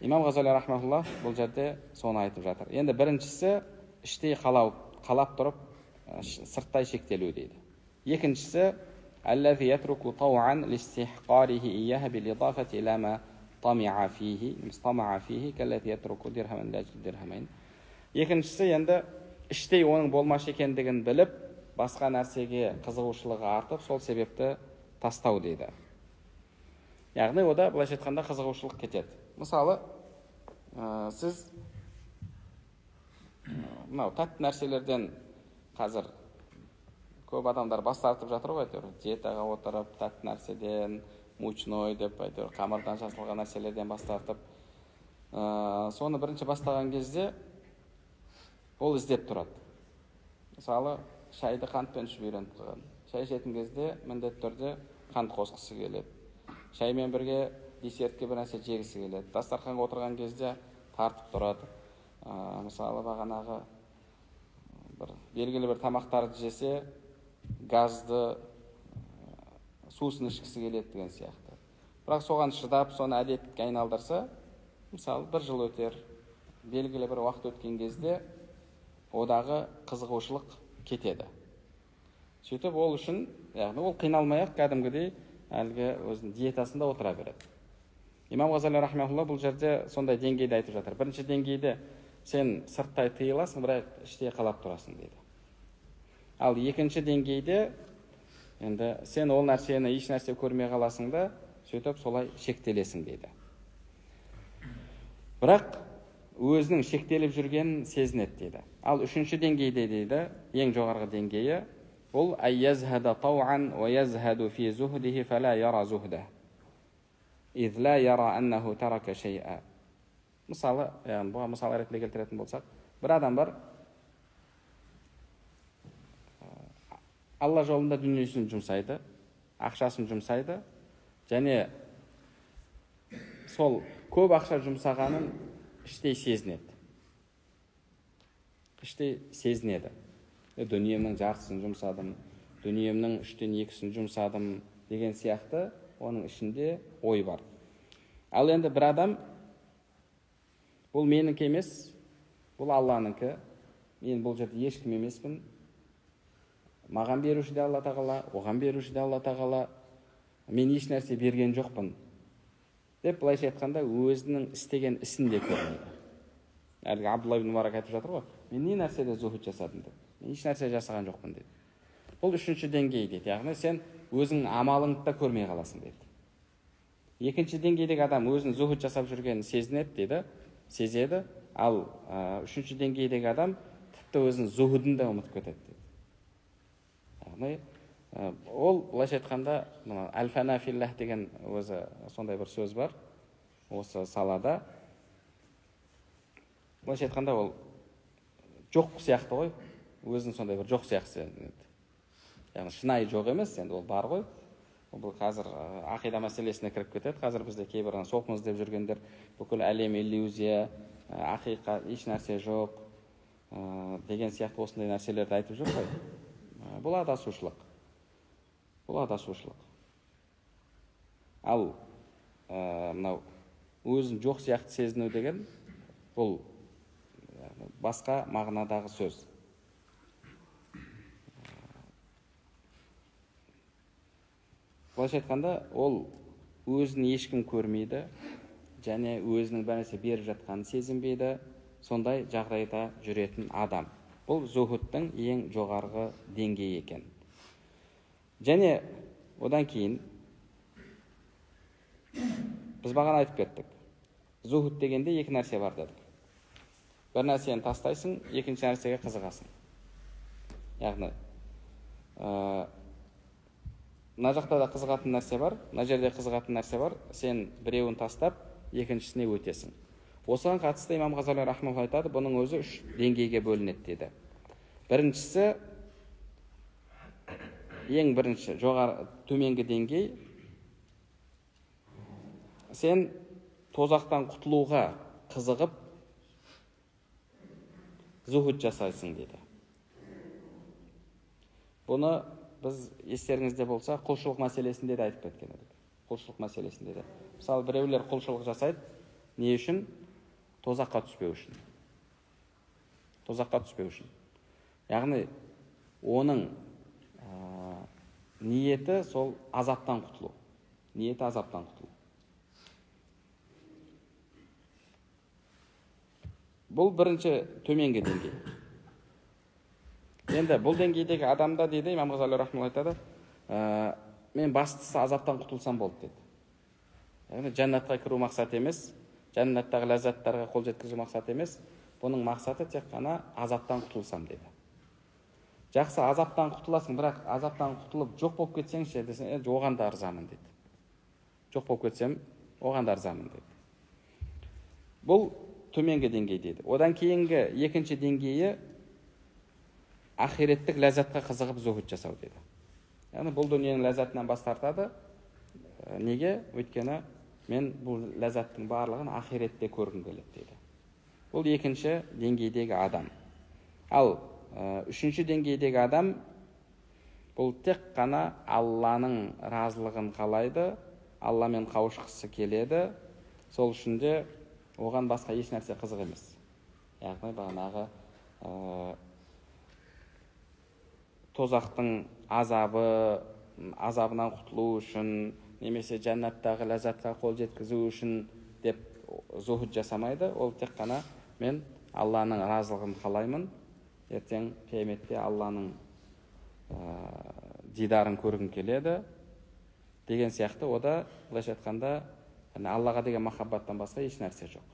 Имам Ғазали рахматуллах бұл жерде соны айтып жатыр. Енді біріншісі іштей қалап тұрып, сырттай шектелу дейді. Екіншісі аллази ятруку тауан листихқарихи ияха билидафати ила ма тамиа фихи каллази ятруку дирхаман лажил дирхамайн. Екіншісі енді іштей оның болмашы екендігін біліп, басқа нәрсеге қызығушылығы артып, сол себепті тастау дейді. Яғни ода былайша айтқанда қызығушылық кетеді. Мысалы, сіз мынау тәтті нәрселерден қазір көп адамдар бас тартып жатыр ғой, диетаға отырып, тәтті нәрседен, мучной деп айтыр, қамырдан жасалған нәрселерден бас тартып. Соны бірінші бастаған кезде ол іздеп тұрады. Мысалы, шайды қантпен ішіп үйреніп қалған. Шай ішетін кезде міндетті түрде қант қосқысы келеді. Шаймен бірге десертке бір нәрсе жегісі келеді. Дастарханға отырған кезде тартып тұрады. Мысалы, бағанағы белгілі бір тамақтарды жесе, газды, сусын ішкісі келеді деген сияқты. Бірақ соған шыдап, соны әдетке айналдырса, мысалы, бір жыл өтер, белгілі бір уақыт өткен кезде одағы қызығушылық кетеді. Сөйтіп ол үшін, яғни ол қиналмай-ақ кәдімгідей әлгі өзінің диетасында отыра береді. Имам Ғазали рахматулла бұл жерде сондай деңгейді айтып жатыр. Бірінші деңгейде сен сырттай тыйыласың, бірақ іштей қалап тұрасың дейді. Ал екінші деңгейде енді сен ол нәрсені еш нәрсе көрмей қаласың да, сөйтіп солай шектелесің дейді. Бірақ өзінің шектеліп жүргенін сезінеді дейді. Ал үшінші деңгейде дейді, ең жоғарғы деңгейі, бұл айязхада тауан ва язхаду фи зухдихи фала яра зухда إذ لا يرى أنه ترك شيئا. Мысалы, бұға мысал ретінде келтіретін болсақ, бір адам бар, Алла жолында дүниесін жұмсайды, ақшасын жұмсайды, және сол көп ақша жұмсағанын іштей сезінеді. Іштей сезінеді. Дүниемнің жартысын жұмсадым, дүниемнің 3/2-сін жұмсадым деген сияқты оның ішінде ой бар. Ал енді бір адам, бұл меніңкі емес, бұл Алланыкі, мен бұл жерде ешкім емеспін, маған беруші де Алла тағала, оған беруші де Алла тағала, мен еш нәрсе берген жоқпын деп былайша айтқанда өзінің істеген ісін де көрмейді. Әлгі Абдулла ибн Мубарак айтып жатыр ғой, мен не нәрседе зухуд жасадым деп, мен еш нәрсе жасаған жоқпын деді. Бұл үшінші деңгей дейді, яғни сен өзің амалыңды да көрмей қаласың дейді. Екінші деңгейдегі адам өзінің зухуд жасап жүргенін сезінеді дейді, сезеді, ал үшінші деңгейдегі адам тіпті өзінің зухудын да ұмытып кетеді дейді. Яғни ол былайша айтқанда әл-фана филлах деген өзі сондай бір сөз бар осы салада. Былайша айтқанда ол жоқ сияқты ғой, өзінің сондай бір жоқ сияқты. Яғни шынайы жоқ емес, енді ол бар ғой. Бұл қазір ақида мәселесіне кіріп кетеді. Қазір бізде кейбір соқмыз деп жүргендер бүкіл әлем иллюзия, ақиқат, еш нәрсе жоқ деген сияқты осындай нәрселерді айтып жүр ғой. Бұл адасушылық. Бұл адасушылық. Ал мынау өзін жоқ сияқты сезіну деген бұл басқа мағынадағы сөз. Былайша айтқанда, ол өзін ешкім көрмейді, және өзінің бір нәрсе беріп жатқанын сезінбейді, сондай жағдайда жүретін адам. Бұл зухудтың ең жоғарғы деңгейі екен. Және одан кейін біз бағана айтып кеттік. Зухуд дегенде екі нәрсе бар дедік. Бір нәрсені тастайсың, екінші нәрсеге қызығасың. Яғни мына жақта да қызығатын нәрсе бар, мына жерде қызығатын нәрсе бар. Сен біреуін тастап, екіншісіне өтесің. Осыған қатысты имам Ғазали рахмаулла айтады, бұның өзі үш деңгейге бөлінеді дейді. Біріншісі, ең бірінші жоғары төменгі деңгей, сен тозақтан құтылуға қызығып зухуд жасайсың дейді. Бұны біз естеріңізде болса, құлшылық мәселесінде де айтып кеткен едік. Құлшылық мәселесінде де. Мысалы, біреулер құлшылық жасайды, не үшін? Тозаққа түспеу үшін. Тозаққа түспеу үшін. Яғни, оның ниеті сол азаптан құтылу. Ниеті азаптан құтылу. Бұл бірінші төменгі деңгей. Енді бұл деңгейдегі адамда дейді, имам Ғазали рахмаулла айтады, мен бастысы азаптан құтылсам болды деді. Яғни жәннатқа кіру мақсат емес, жәннаттағы ләззаттарға қол жеткізу мақсат емес, бұның мақсаты тек қана азаптан құтылсам деді. Жақсы, азаптан құтыласың, бірақ азаптан құтылып жоқ болып кетсеңші десең, оған да ырзамын деді. Жоқ болып кетсем, оған да ырзамын деді. Бұл төменгі деңгей дейді. Одан кейінгі екінші деңгейі ақиреттік ләззатқа қызығып зухуд жасау дейді. Яғни бұл дүниенің ләззатынан бас тартады. Неге? Өйткені мен бұл ләззаттың барлығын ақиретте көргім келеді дейді. Бұл екінші деңгейдегі адам. Ал үшінші деңгейдегі адам бұл тек қана Алланың разылығын қалайды, Алламен қауышқысы келеді. Сол үшін де оған басқа еш нәрсе қызық емес. Яғни бағанағы тозақтың азабынан құтылу үшін, немесе жәннаттағы ләззатқа қол жеткізу үшін деп зухуд жасамайды. Ол тек қана мен Алланың разылығын қалаймын, ертең қияметте Алланың дидарын көргім келеді деген сияқты. Ода былайша айтқанда Аллаға деген махаббаттан басқа еш нәрсе жоқ.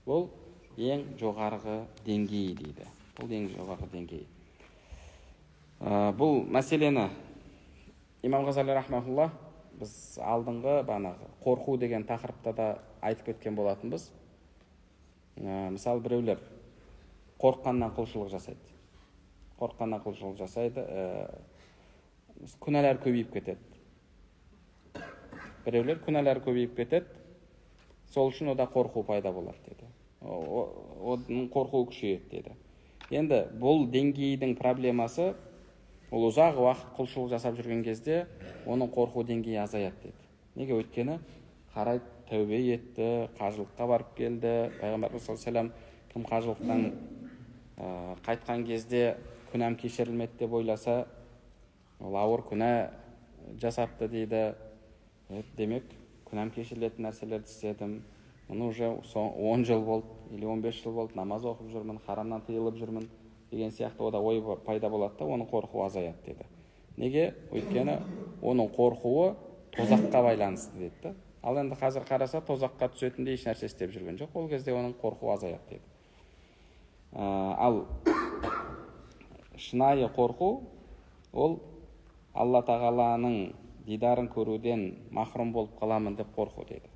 Бұл ең жоғарғы деңгей дейді. Бұл ең жоғарғы деңгей. Бұл мәселені имам Ғазали рахмаулла біз алдыңғы қорқу деген тақырыпта да айтып кеткен болатынбыз. Мысалы, біреулер қорыққаннан құлшылық жасайды. Қорыққаннан құлшылық жасайды, күнәлар көбейіп кетеді. Біреулер күнәлар көбейіп кетеді, сол үшін ода қорқу пайда болады деді. Оның қорқуы күшейеді деді. Енді бұл деңгейдің проблемасы, ол ұзақ уақыт құлшылық жасап жүрген кезде оның қорқу деңгейі азаяды деді. Неге? Өйткені қарайды, тәубе етті, қажылыққа барып келді. Пайғамбарымыз саллаллаху алейхи вассалам кім қажылықтан қайтқан кезде күнәм кешірілмеді деп ойласа, ол ауыр күнә жасапты дейді. Демек, күнәм кешірілетін нәрселерді істедім. Мұны уже 10 жыл болды, или 15 жыл болды, намаз оқып жүрмін, харамнан тыйылып жүрмін деген сияқты ода ой пайда болады да, оның қорқуы азаяды деді. Неге? Өйткені оның қорқуы тозаққа байланысты деді. Ал енді қазір қараса тозаққа түсетіндей еш нәрсе істеп жүрген жоқ. Ол кезде оның қорқуы азаяды деді. Ал шынайы қорқу ол Алла тағаланың дидарын көруден махрұм болып қаламын деп қорқу дейді.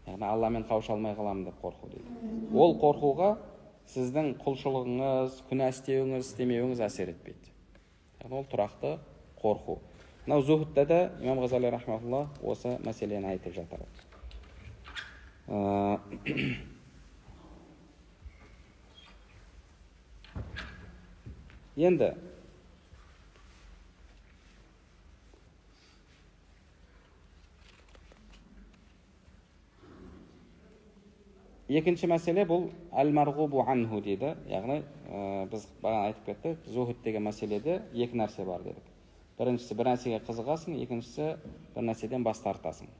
Яғни Алламен қауыша алмай қаламын деп қорқу дейді. Ол қорқуға сіздің құлшылығыңыз, күнә істеуіңіз, істемеуіңіз әсер етпейді. Яғни ол тұрақты қорқу. Мынау зухудта да имам Ғазали рахматулла осы мәселені айтып жатыр. Енді екінші мәселе бұл әл-марғубу анху дейді. Яғни біз бағана айтып кеттік, зухуд деген мәселеде екі нәрсе бар дедік. Біріншісі бір нәрсеге қызығасың, екіншісі бір нәрседен бас тартасың.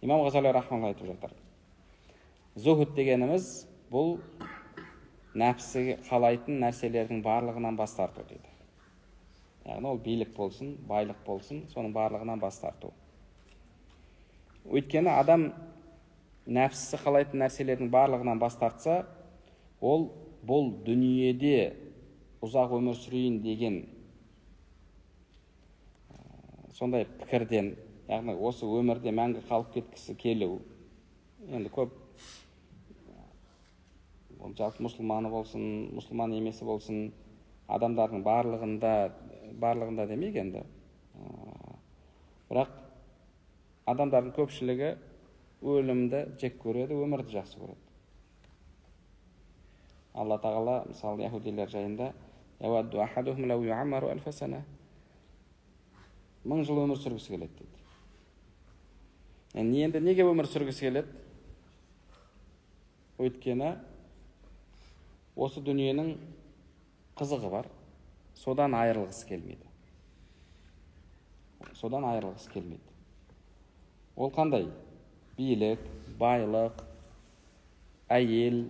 Имам Ғазали рахматулла айтып жатыр. Зухуд дегеніміз бұл нәпсі қалайтын нәрселердің барлығынан бас тарту дейді. Яғни ол билік болсын, байлық болсын, соның барлығынан бас тарту. Өйткені адам нәпсісі қалайтын нәрселердің барлығынан бас тартса, ол бұл дүниеде ұзақ өмір сүрейін деген сондай пікірден, яғни осы өмірде мәңгі қалып кеткісі келу, енді көп жалпы мұсылманы болсын, мұсылман емесі болсын, адамдардың барлығында демейік енді. Бірақ адамдардың көпшілігі өлімді жек көреді, өмірді жақсы көреді. Алла тағала мысалы яһудилер жайында «Яуадду ахадухум лау юаммару альфа сана» 1000 жыл өмір сүргісі келеді дейді. Енді неге өмір сүргісі келеді? Өйткені осы дүниенің қызығы бар, содан айырылғысы келмейді. Ол қандай? Билік, байлық, әйел,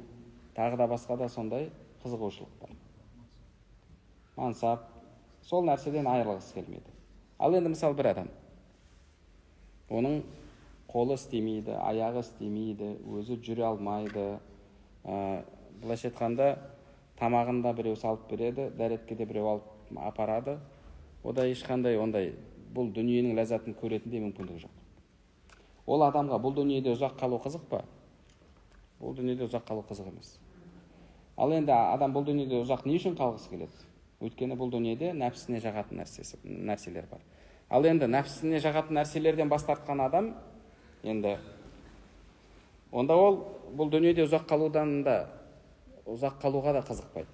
тағы да басқа да сондай қызығушылық бар. Мансап, сол нәрседен айырылғысы келмейді. Ал енді мысалы бір адам, оның қолы істемейді, аяғы істемейді, өзі жүре алмайды, былайша айтқанда тамағында біреу салып береді, дәретке біреу алып апарады. Ода ешқандай ондай бұл дүниенің ләззатын көретіндей мүмкіндік жоқ. Ол адамға бұл дүниеде ұзақ қалу қызық па? Бұл дүниеде ұзақ қалу қызық емес. Ал енді адам бұл дүниеде ұзақ не үшін қалғысы келеді? Өйткені бұл дүниеде нәпсісіне жағатын нәрселер бар. Ал енді нәпсісіне жағатын нәрселерден бас тартқан адам, енді онда ол бұл дүниеде ұзақ қалуға да қызықпайды.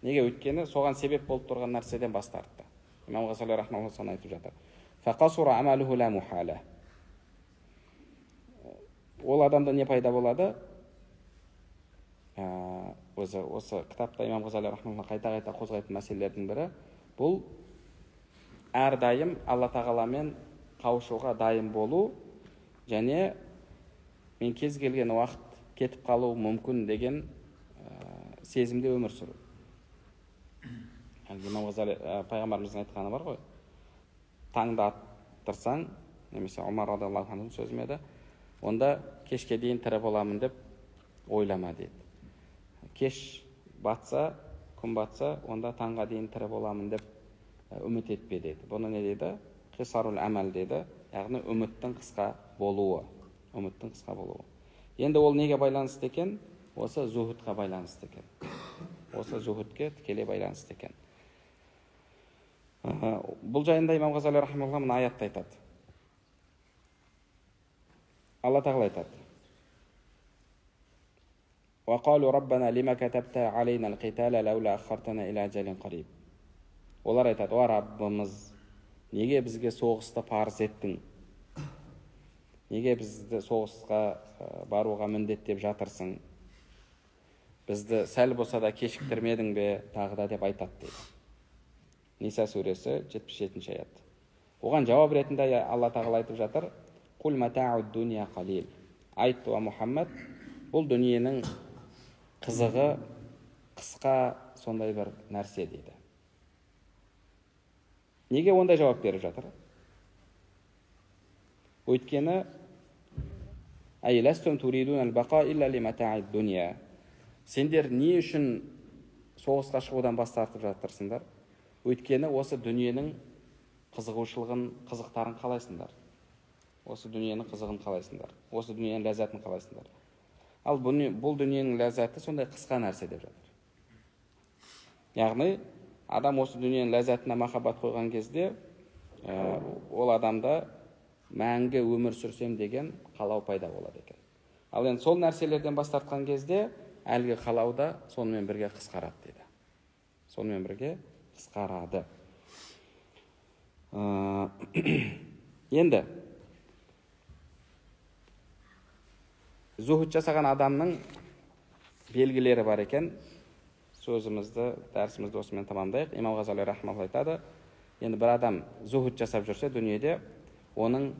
Неге? Өйткені соған себеп болып тұрған нәрседен бас тартты. Имам Ғазали рахматулла соны айтып жатыр. Фақасура амалуху ла мухала. Ол адамда не пайда болады? Осы кітапта имам Ғазали рахматулла қайта қозғайтын мәселелердің бірі бұл әрдайым Алла тағаламен қауышуға дайын болу және мен кез келген уақыт кетіп қалу мүмкін деген сезімде өмір сүру. Имам Ғазали пайғамбарымыздың айтқаны бар ғой, таңда аттырсаң, немесе Омар радиаллаху анхудың сөзі еді, онда кешке дейін тірі боламын деп ойлама дейді. Кеш батса, күн батса, онда таңға дейін тірі боламын деп үміт етпе дейді. Бұны не дейді? Қисарул әмәл дейді. Яғни үміттің қысқа болуы. Енді ол неге байланысты екен? Осы зухудқа байланысты екен. Осы зухудке тікелей байланысты екен. Бұл жайында имам Ғазали рахматулла мына аятта айтады. Алла тағала айтады: وقالوا ربنا لما كتبت علينا القتال لولا أخرتنا إلى أجل قريب. Олар айтады: о Раббымыз, неге бізге соғысты парыз еттің? Неге бізді соғысқа баруға міндеттеп жатырсың? Бізді сәл болса да кешіктірмедің бе? Тағы да деп айтады дейді. Ниса сүресі 77 аят. Оған жауап ретінде Алла тағала айтып жатыр: Құл матаъуд дуния қалил. Айт уа Мұхаммад, бұл дүниенің қызығы қысқа сондай бір нәрсе дейді. Неге ондай жауап беріп жатыр? Өйткені сендер не үшін соғысқа шығудан бас тартып жатырсыңдар? Өйткені осы дүниенің қызығушылығын, қызықтарын қалайсыңдар. Осы дүниенің қызығын қалайсыңдар. Осы дүниенің ләззатын қалайсыңдар. Ал бұл дүниенің ләззаты сондай қысқа нәрсе деп жатыр. Яғни, адам осы дүниенің ләззатына махаббат қойған кезде, ол адамда мәңгі өмір сүрсем деген қалау пайда болады екен. Ал енді сол нәрселерден бас тартқан кезде, әлгі қалау да сонымен бірге қысқарады дейді. Сонымен бірге қысқарады. Енді зухуд жасаған адамның белгілері бар екен. Сөзімізді, дәрісімізді осымен тамамдайық. Имам Ғазали рахмалла айтады, енді бір адам зухуд жасап жүрсе дүниеде, оның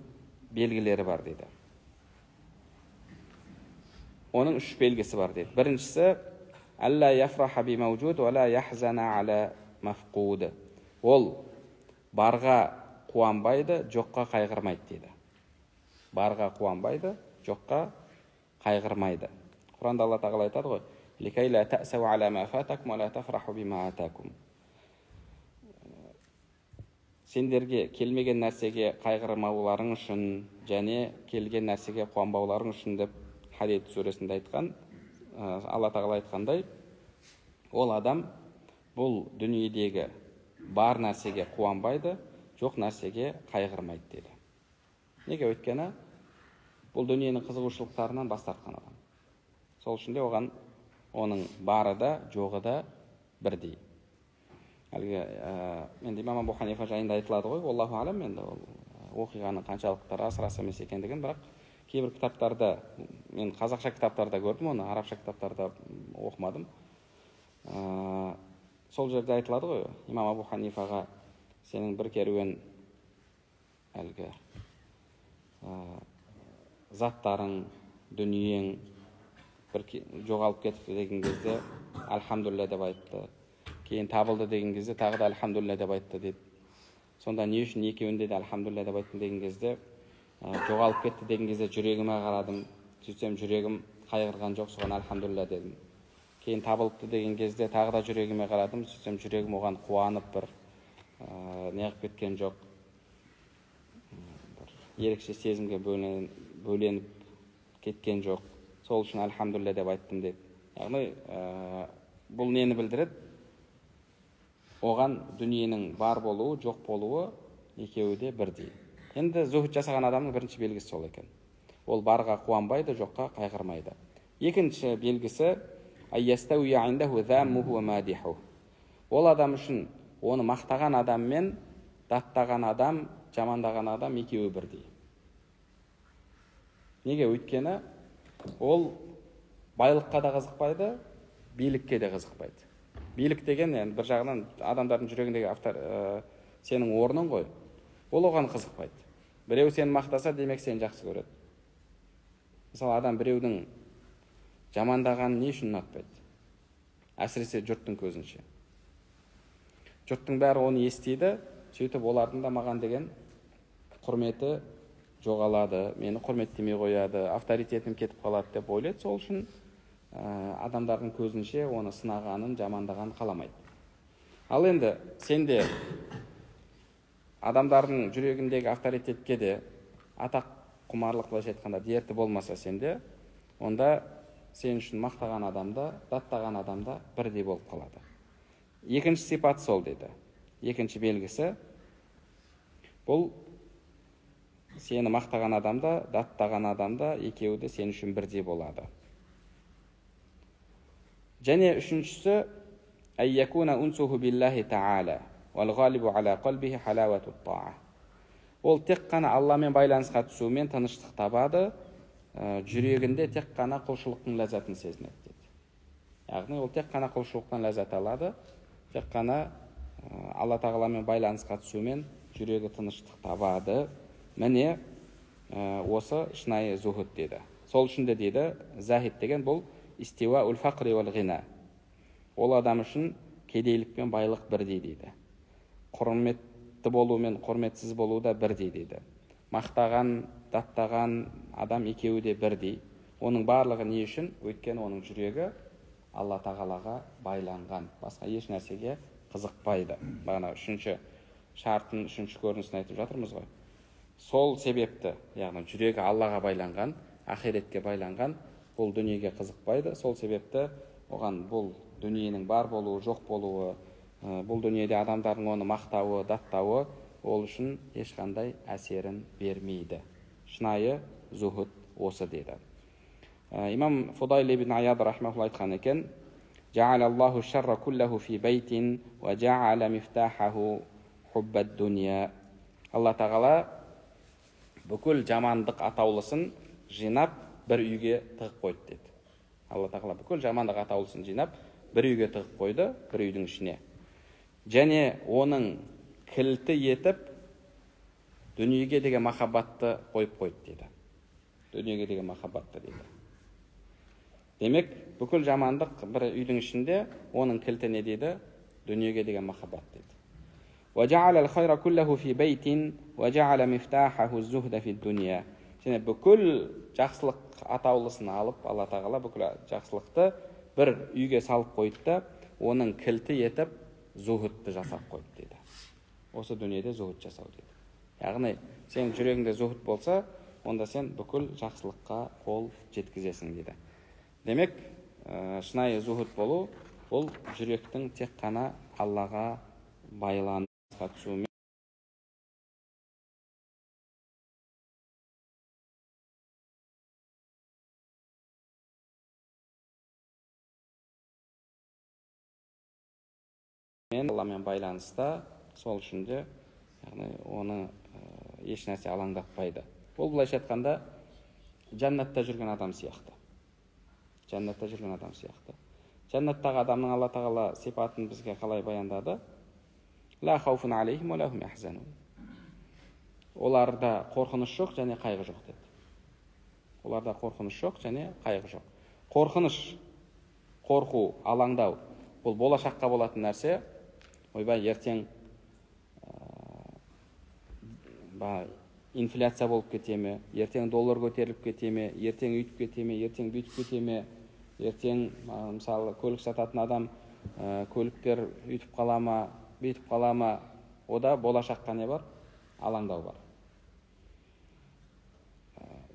белгілері бар дейді. Оның 3 белгісі бар дейді. Біріншісі, «Алла яфраха би маужуд, ва ла яхзана аля мафқуд». Ол барға қуанбайды, жоққа қайғырмайды дейді. Барға қуанбайды, жоққа қайғырмайды. Құранда Алла тағала айтады ғой, «Ликай ла таъсау аля ма фатакум, ва ла тафраху бима атакум». Сендерге келмеген нәрсеге қайғырмауларың үшін және келген нәрсеге қуанбауларың үшін деп Хадид сүресінде айтқан, Алла тағала айтқандай, ол адам бұл дүниедегі бар нәрсеге қуанбайды, жоқ нәрсеге қайғырмайды деді. Неге? Өйткені бұл дүниенің қызығушылықтарынан бас тартқан адам. Сол үшін де оған оның бары да, жоғы да бірдей. Әлгі енді имам Абу Ханифа жайында айтылады ғой, Аллаху алам, енді оқиғаның қаншалықты рас емес екендігін, бірақ кейбір кітаптарда, мен қазақша кітаптарда көрдім оны, арабша кітаптарда оқымадым. Сол жерде айтылады ғой, имам Абу Ханифаға, сенің бір керуен әлгі заттарың, дүниең бір жоғалып кетіпті деген кезде альхамдулилля деп айтты. Кейін табылды деген кезде тағы да альхамдулилля деп айтты дейді. Сонда не үшін екеуінде де альхамдулилля деп айттым деген кезде, жоғалып кетті деген кезде жүрегіме қарадым, сөйтсем жүрегім қайғырған жоқ, соған альхамдулилля дедім. Кейін табылыпты деген кезде тағы да жүрегіме қарадым, сөйтсем жүрегім оған қуанып бір неғып кеткен жоқ. Ерекше сезімге бөленіп кеткен жоқ. Сол үшін альхамдулилля деп айттым дейді. Яғни бұл нені білдіреді? Оған дүниенің бар болуы, жоқ болуы екеуі де бірдей. Енді зухуд жасаған адамның бірінші белгісі сол екен. Ол барға қуанбайды, жоққа қайғырмайды. Екінші белгісі, ол адам үшін оны мақтаған адам мен даттаған адам, жамандаған адам екеуі бірдей. Неге? Өйткені ол байлыққа да қызықпайды, билікке де қызықпайды. Билік деген, бір жағынан адамдардың жүрегіндегі сенің орның ғой, ол оған қызықпайды. Біреу сені мақтаса, демек сені жақсы көреді. Мысалы, адам біреудің жамандағанын не үшін ұнатпайды? Әсіресе жұрттың көзінше. Жұрттың бәрі оны естиді, сөйтіп олардың да маған деген құрметі жоғалады, мені құрметтемей қояды, авторитетім кетіп қалады деп ойлайды. Сол үшін адамдардың көзінше оны сынағанын, жамандағанын қаламайды. Ал енді сенде адамдардың жүрегіндегі авторитетке де атақ құмарлық былайша айтқанда дерті болмаса сенде, онда сен үшін мақтаған адамда, даттаған адамда бірдей болып қалады. Екінші сипат сол дейді. Екінші белгісі, бұл сені мақтаған адамда, даттаған адамда екеуі де сен үшін бірдей болады. Және үшіншісі, айякуна унсуху биллахи та'ала вал ғалибу аля қалбихи халавату та'a. Ол тек қана Алламен байланысқа түсумен тыныштық табады, жүрегінде тек қана құлшылықтың ләззатын сезінеді дейді. Яғни ол тек қана құлшылықтан ләззат алады, тек қана Алла тағаламен байланысқа түсумен жүрегі тыныштық табады. Міне осы шынайы зухуд дейді. Сол үшін де дейді, захид деген бұл истиуа ул фақри вал ғина. Ол адам үшін кедейлік пен байлық бірдей дейді. Құрметті болу мен құрметсіз болу да бірдей дейді. Мақтаған даттаған адам екеуі де бірдей. Оның барлығы не үшін? Өйткені оның жүрегі Алла тағалаға байланған, басқа еш нәрсеге қызықпайды. Бағана үшінші шартын, үшінші көрінісін айтып жатырмыз ғой. Сол себепті, яғни жүрегі Аллаға байланған, ақиретке байланған, бұл дүниеге қызықпайды. Сол себепті оған бұл дүниенің бар болуы, жоқ болуы, бұл дүниеде адамдардың оны мақтауы, даттауы ол үшін ешқандай әсерін бермейді. Шынайы зухуд осы деді. Имам Фудайл ибн Аяд рахмахулла айтқан екен: "Жа'ала Аллаху шарра куллаху фи байтин ва жа'ала мифтахаху хуббад дуния." Алла тағала бүкіл жамандық атаулысын жинап бір үйге тығып қойды деді. Алла тағала бүкіл жамандық атаулысын жинап бір үйге тығып қойды, бір үйдің ішіне. Және оның кілті етіп дүниеге деген махаббатты қойып қойды дейді. Дүниеге деген махаббатты дейді. Демек, бүкіл жамандық бір үйдің ішінде, оның кілті не дейді? Дүниеге деген махаббат дейді. وَجَعَلَ الْخَيْرَ كُلَّهُ فِي بَيْتٍ وَجَعَلَ مِفْتَاحَهُ الزُّهْدَ فِي الدُّنْيَا. Және бүкіл жақсылық атаулысын алып, Алла тағала бүкіл жақсылықты бір үйге салып қойды да, оның кілті етіп зухудты жасап қойды дейді. Осы дүниеде зухуд жасау дейді. Яғни, сен жүрегіңде зухуд болса, онда сен бүкіл жақсылыққа қол жеткізесің дейді. Демек, шынайы зухуд болу, бұл жүректің тек қана Аллаға байланысқа түсуімен Алламен байланыста, сол үшін де оны еш нәрсе алаңдатпайды. Ол былайша айтқанда жәннатта жүрген адам сияқты. Жәннатта жүрген адам сияқты. Жәннаттағы адамның Алла тағала сипатын бізге қалай баяндады? Ла хауфун алейхим ва ла хум яхзанун. Оларда қорқыныш жоқ және қайғы жоқ деді. Оларда қорқыныш жоқ және қайғы жоқ. Қорқыныш, қорқу, алаңдау, бұл болашаққа болатын нәрсе. Ойбай, ертең инфляция болып кете ме, ертең доллар көтеріліп кете ме, ертең үйтіп кете ме, ертең бүйтіп кете ме, ертең мысалы көлік сататын адам көліктер үйтіп қала ма, бүйтіп қала ма, ода болашаққа не бар? Алаңдау бар.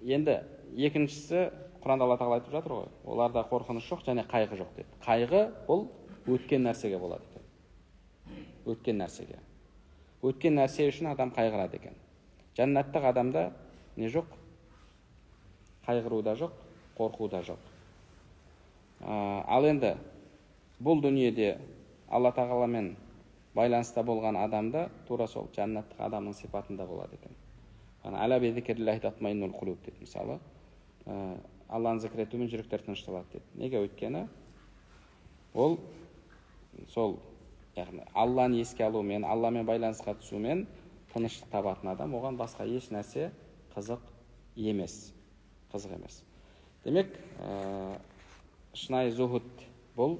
Енді екіншісі, Құранда Алла тағала айтып жатыр ғой, оларда қорқыныш жоқ және қайғы жоқ деді. Қайғы бұл өткен нәрсеге болады екен. Өткен нәрсеге. Өткен нәрсе үшін адам қайғырады екен. Жәннаттық адамда не жоқ? Қайғыру да жоқ, қорқу да жоқ. Ал енді бұл дүниеде Алла тағаламен байланыста болған адамда тура сол жәннаттық адамның сипатында болады екен. Аля би зикриллахи татмаиннул қулуб дейді мысалы. Алланы зікір етумен жүректер тынышталады дейді. Неге? Өйткені ол сол, яғни Алланы еске алумен, Алламен байланысқа түсумен тыныштық табатын адам, оған басқа еш нәрсе қызық емес. Қызық емес. Демек, шынайы зухуд бұл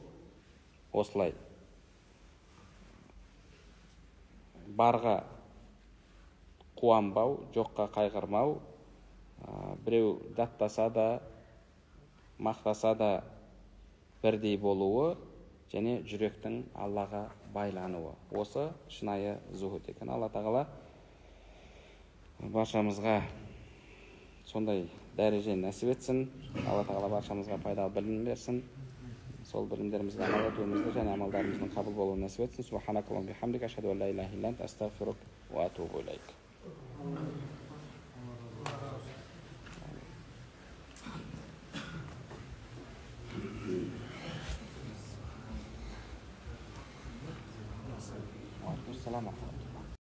осылай. Барға қуанбау, жоққа қайғырмау, біреу даттаса да, мақтаса да бірдей болуы, және жүректің Аллаға байлануы. Осы шынайы зухуд екен. Алла тағала баршамызға сондай дәреже нәсіп етсін. Алла тағала баршамызға пайдалы білім берсін. Сол білімдерімізді амал етуімізді және амалдарымыздың қабыл болуын нәсіп етсін. Субханакаллахумма бихамдика ашһаду ан ла илаха илля анта астағфирука ва атубу илейк. Assalamu alaikum.